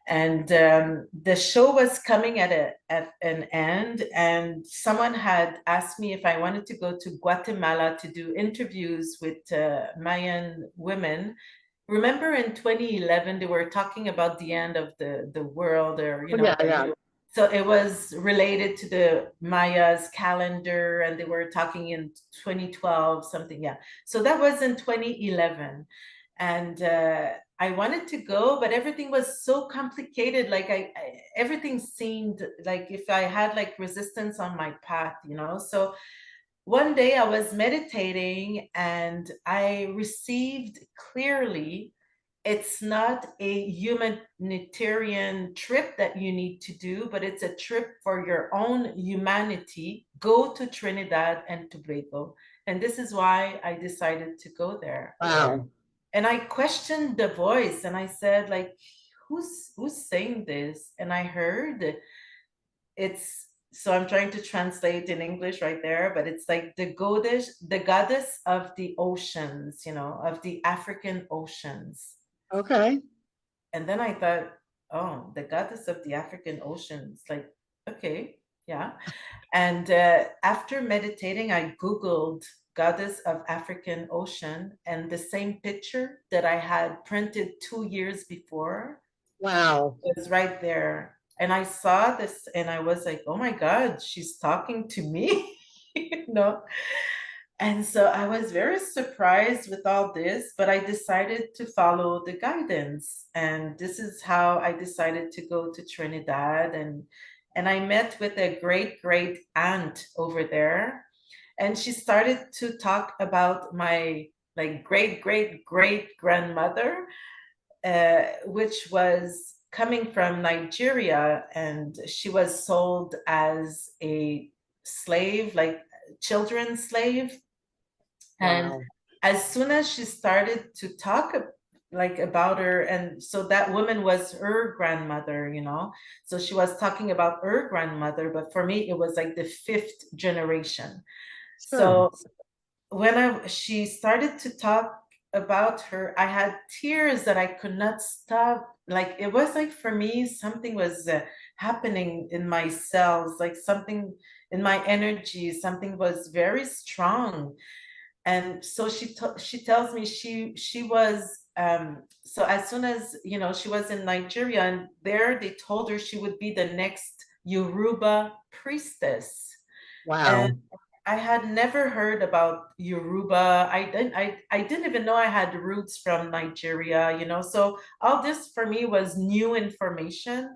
the show was coming at an end, and someone had asked me if I wanted to go to Guatemala to do interviews with Mayan women. Remember in 2011 they were talking about the end of the world, or Oh, yeah, yeah. so it was related to the Maya's calendar, and they were talking in 2012 something. Yeah, so that was in 2011. And I wanted to go, but everything was so complicated. Like everything seemed like if I had like resistance on my path, So one day I was meditating and I received clearly, it's not a humanitarian trip that you need to do, but it's a trip for your own humanity. Go to Trinidad and Tobago. And this is why I decided to go there. Wow. And I questioned the voice and I said, like, who's saying this? And I heard it's, so I'm trying to translate in English right there, but it's like the goddess of the oceans, of the African oceans. Okay. And then I thought, oh, the goddess of the African oceans, like, okay, yeah. And after meditating, I Googled goddess of African ocean, and the same picture that I had printed 2 years before Wow. was right there. And I saw this and I was like, oh my God, she's talking to me, you know? And so I was very surprised with all this, but I decided to follow the guidance. And this is how I decided to go to Trinidad. And I met with a great great aunt over there. And she started to talk about my like great great great grandmother, which was coming from Nigeria, and she was sold as a slave, like children's slave. And Wow. as soon as she started to talk like about her, and so that woman was her grandmother, so she was talking about her grandmother, but for me it was like the fifth generation. Sure. So when she started to talk about her, I had tears that I could not stop. Like it was like for me something was happening in my cells, like something in my energy, something was very strong. And so she tells me she was so as soon as she was in Nigeria, and there they told her she would be the next Yoruba priestess. And Wow. I had never heard about Yoruba. I didn't even know I had roots from Nigeria, so all this for me was new information.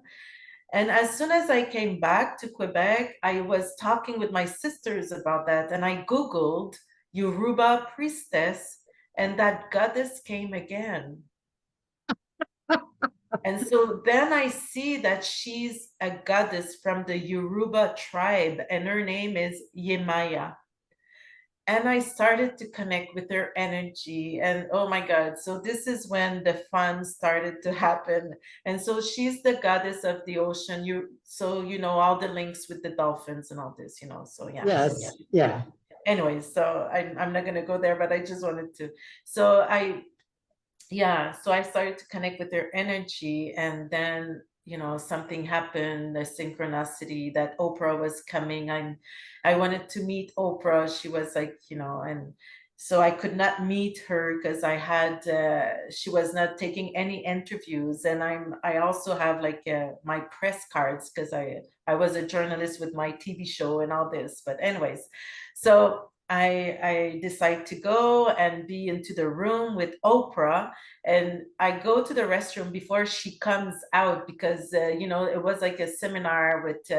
And as soon as I came back to Quebec, I was talking with my sisters about that, and I Googled Yoruba priestess, and that goddess came again. And so then I see that she's a goddess from the Yoruba tribe, and her name is Yemaya. And I started to connect with her energy, and oh my God, so this is when the fun started to happen. And so she's the goddess of the ocean. So you know all the links with the dolphins and all this, so yeah. Yes, yeah. Anyway, so I'm not gonna go there, but I just wanted to. So I started to connect with their energy, and then something happened, a synchronicity that Oprah was coming. I wanted to meet Oprah. She was like, and so I could not meet her because she was not taking any interviews, and I also have like my press cards because I was a journalist with my TV show and all this. But anyways, so I decide to go and be into the room with Oprah, and I go to the restroom before she comes out because it was like a seminar with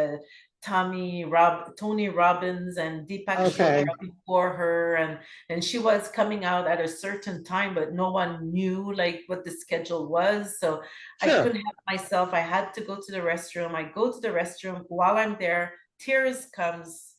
Tony Robbins and Deepak Okay. Chopra before her, and she was coming out at a certain time, but no one knew like what the schedule was, so I Sure. couldn't help myself. I had to go to the restroom. I go to the restroom. While I'm there, tears comes.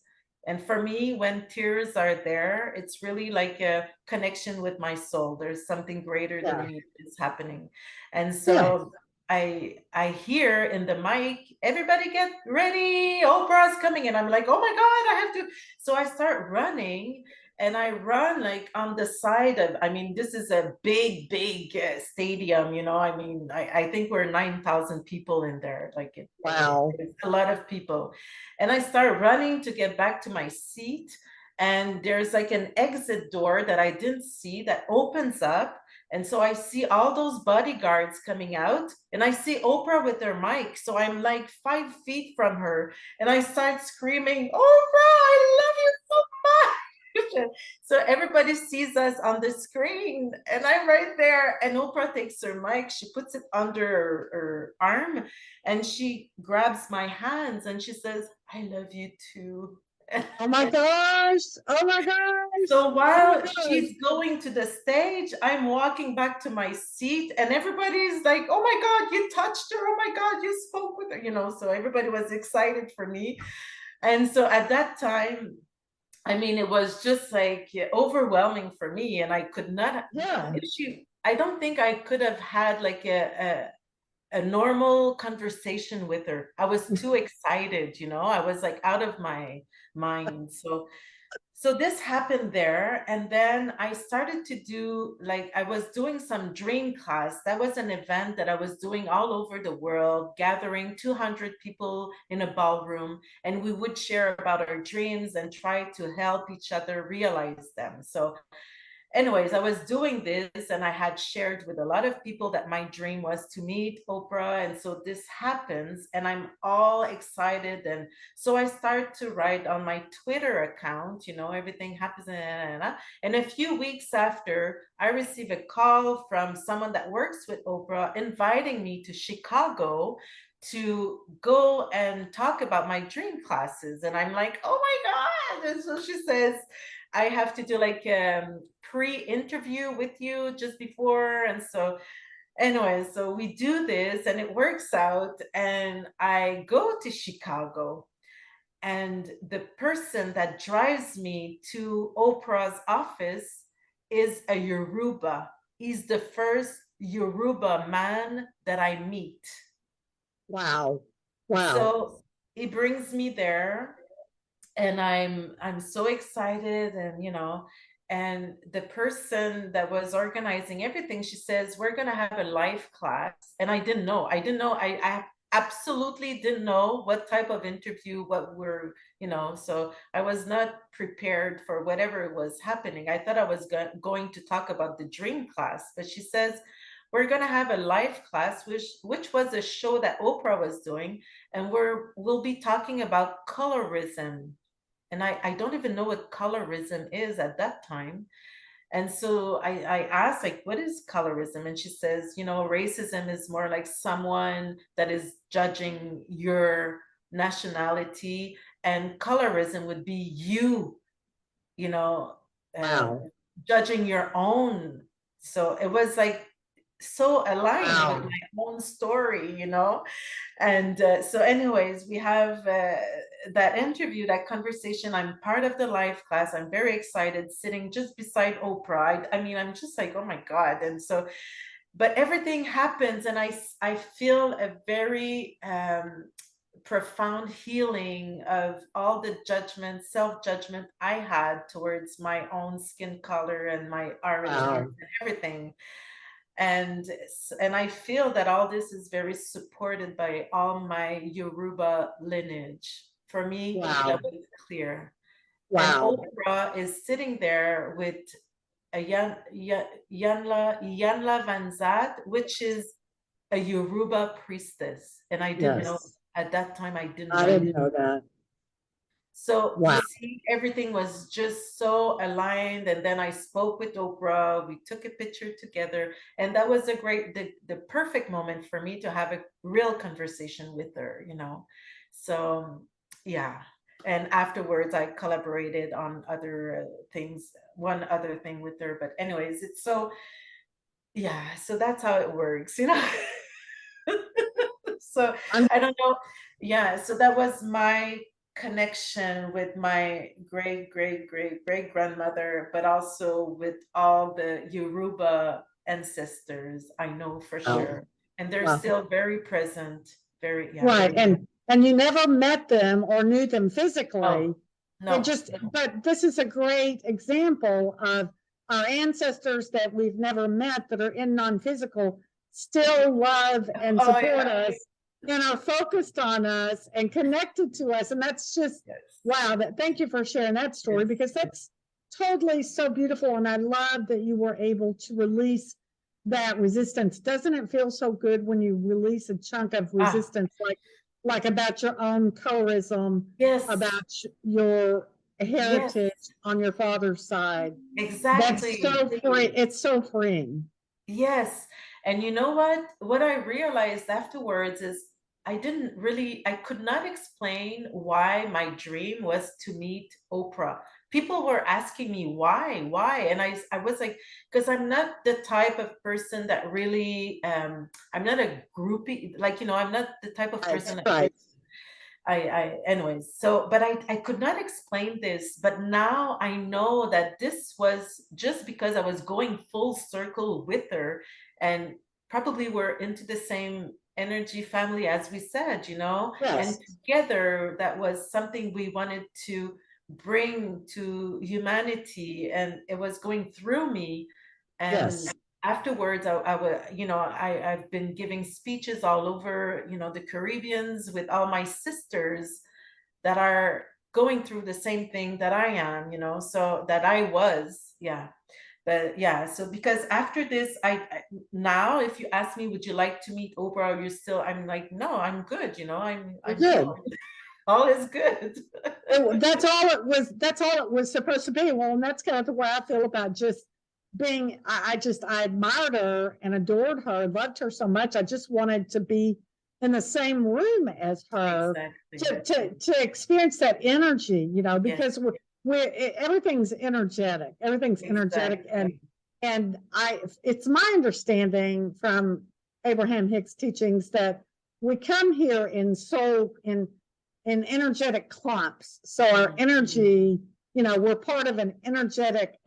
And for me, when tears are there, it's really like a connection with my soul. There's something greater than Yeah. me that's happening. And Yeah. so I hear in the mic, everybody get ready, Oprah's coming. And I'm like, oh my God, I have to. So I start running, and I run like on the side of, I mean, this is a big, big stadium, I mean, I think we're 9,000 people in there. Like Wow. it's a lot of people. And I start running to get back to my seat. And there's like an exit door that I didn't see that opens up. And so I see all those bodyguards coming out, and I see Oprah with her mic. So I'm like 5 feet from her, and I start screaming, Oprah, I love you so much. So everybody sees us on the screen, and I'm right there. And Oprah takes her mic, she puts it under her arm, and she grabs my hands and she says, I love you too. Oh my gosh. Oh my gosh. So Oh my while gosh. she's going to the stage, I'm walking back to my seat, and everybody's like, oh my God, you touched her. Oh my God, you spoke with her, so everybody was excited for me. And so at that time, I mean, it was just like overwhelming for me, and I could not. Yeah. I don't think I could have had like a normal conversation with her. I was too excited, I was like out of my mind. So this happened there, and then I started to do, like, I was doing some dream class. That was an event that I was doing all over the world, gathering 200 people in a ballroom, and we would share about our dreams and try to help each other realize them. So anyways, I was doing this, and I had shared with a lot of people that my dream was to meet Oprah. And so this happens, and I'm all excited. And so I start to write on my Twitter account, everything happens. And a few weeks after, I receive a call from someone that works with Oprah inviting me to Chicago to go and talk about my dream classes. And I'm like, oh my God. And so she says, I have to do like pre-interview with you just before. And so anyway, so we do this, and it works out, and I go to Chicago, and the person that drives me to Oprah's office is a Yoruba. He's the first Yoruba man that I meet. Wow. Wow. So he brings me there, and I'm so excited. And and the person that was organizing everything, she says, we're going to have a live class. And I didn't know. I absolutely didn't know what type of interview, what we're, so I was not prepared for whatever was happening. I thought I was going to talk about the dream class, but she says, we're going to have a live class, which was a show that Oprah was doing, and we'll be talking about colorism. And I don't even know what colorism is at that time. And so I asked, like, what is colorism? And she says, racism is more like someone that is judging your nationality, and colorism would be you know, uh, Wow. judging your own. So it was like so aligned with Wow. my own story. And so, anyways, we have that interview, that conversation. I'm part of the live class. I'm very excited, sitting just beside Oprah. I mean, I'm just like, oh my God. And so, but everything happens, and I feel a very profound healing of all the judgment, self-judgment I had towards my own skin color and my origin Wow. and everything. And I feel that all this is very supported by all my Yoruba lineage. For me, Wow. that was clear. And Wow. Oprah is sitting there with a Yanla Vanzat, which is a Yoruba priestess. And I didn't know Yes. at that time, I didn't I know. didn't know that. So you Wow. see, everything was just so aligned. And then I spoke with Oprah. We took a picture together, and that was the perfect moment for me to have a real conversation with her. So yeah. And afterwards, I collaborated on other things, one other thing with her. But anyways, it's so yeah. So that's how it works. So I'm I don't know. Yeah, so that was my connection with my great great great great grandmother, but also with all the Yoruba ancestors, I know for wow. sure. And they're Wow. still very present, yeah, Right. very. And you never met them or knew them physically. Oh, It no, just, no. but this is a great example of our ancestors that we've never met that are in non-physical still love and Oh support yeah. us and are focused on us and connected to us. And that's just, Yes. wow. Thank you for sharing that story, Yes. because that's totally so beautiful. And I love that you were able to release that resistance. Doesn't it feel so good when you release a chunk of Ah, resistance, like about your own colorism, yes. about your Yes, heritage on your father's side? That's exactly. so free. It's so freeing. Yes. And you know what? What I realized afterwards is I could not explain why my dream was to meet Oprah. People were asking me why? And I was like, because I'm not the type of person that really, I'm not a groupie, like, I'm not the type of Right. person that Right. anyways, but I could not explain this, but now I know that this was just because I was going full circle with her, and probably we're into the same energy family, as we said, and Yes. together that was something we wanted to bring to humanity, and it was going through me. And Yes. afterwards, I would, I've been giving speeches all over, the Caribbeans, with all my sisters that are going through the same thing that I am, so that I was, yeah. But yeah, so because after this, now if you ask me, would you like to meet Oprah? Or you're still, I'm like, no, I'm good, You're I'm good. healed. All is good. That's all it was. That's all it was supposed to be. Well, and that's kind of the way I feel about just being. I admired her and adored her, loved her so much. I just wanted to be in the same room as her Exactly. to experience that energy, Yes, because everything's energetic. Everything's energetic, exactly. and it's my understanding from Abraham Hicks' teachings that we come here in energetic clumps. So our energy, we're part of an energetic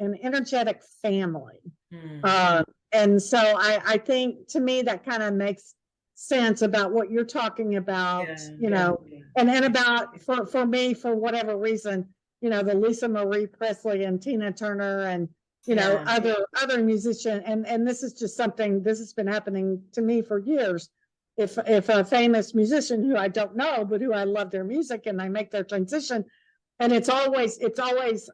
family. Mm. And so I think, to me, that kind of makes sense about what you're talking about, Yeah, and about, for me, for whatever reason, the Lisa Marie Presley and Tina Turner and, yeah, other musician. And this is just something, this has been happening to me for years. If a famous musician who I don't know, but who I love their music, and I make their transition, and it's always,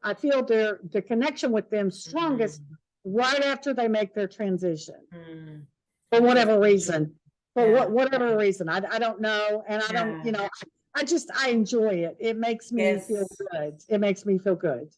I feel the connection with them strongest mm, right after they make their transition, mm. for whatever Interesting. reason. For Yeah, whatever reason, I don't know, and I don't, yeah. I enjoy it. It makes me feel Yes, good. It makes me feel good.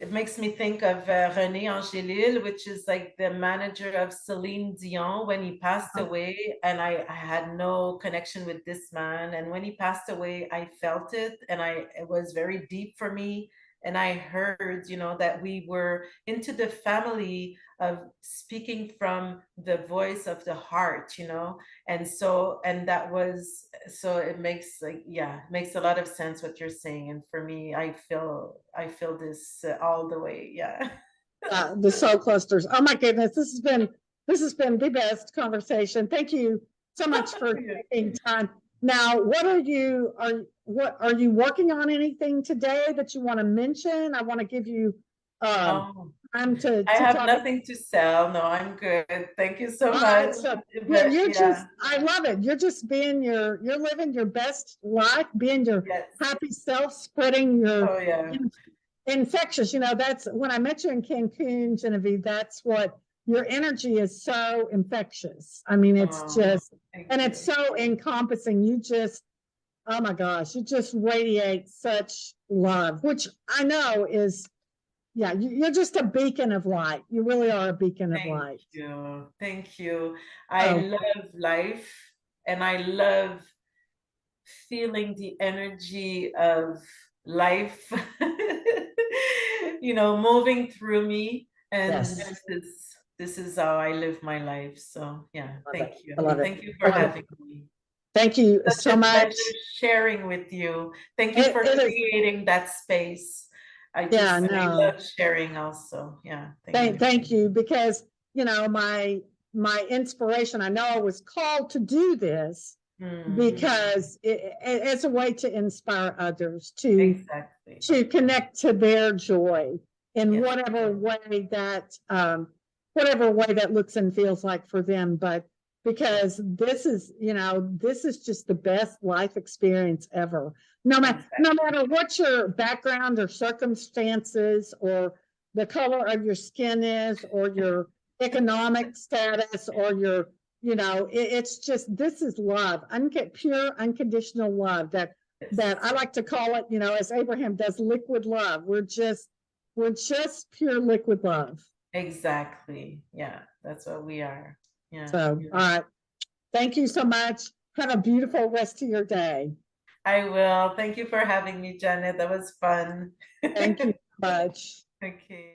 it makes me think of René Angélil, which is like the manager of Celine Dion when he passed away. And I had no connection with this man. And when he passed away, I felt it, and it was very deep for me. And I heard, that we were into the family of speaking from the voice of the heart, and so, and that was, so it makes makes a lot of sense what you're saying. And for me, I feel this all the way. Yeah. The soul clusters. Oh my goodness, this has been the best conversation. Thank you so much for taking time. Now, what are you working on anything today that you want to mention? I want to give you time to I have talk. nothing to sell. No, I'm good. Thank you so All much. right, so But, you're yeah. just, I love it. You're just you're living your best life, being your Yes. happy self, spreading your Oh yeah. infectious. That's when I met you in Cancun, Genevieve, that's what your energy is, so infectious. I mean, it's just, and it's so encompassing. You just, oh my gosh, you just radiate such love, which I know is, yeah, you're just a beacon of light. You really are a beacon of light. Thank you. I love life, and I love feeling the energy of life, moving through me. And Yes. this is how I live my life. So yeah, thank you. I love it. Thank you for having me. Thank you Such so a much. pleasure sharing with you. Thank you for creating that space. I love sharing also. Yeah. Thank you, because my inspiration, I know I was called to do this because it's a way to inspire others to connect to their joy in whatever way that looks and feels like for them. But because this is just the best life experience ever. No matter what your background or circumstances or the color of your skin is, or your economic status, or your, it's just, this is love, pure, unconditional love that I like to call it, as Abraham does, liquid love. We're just pure liquid love. Exactly. Yeah, that's what we are. Yeah. So, all right. Thank you so much. Have a beautiful rest of your day. I will. Thank you for having me, Janet. That was fun. Thank you so much. Okay.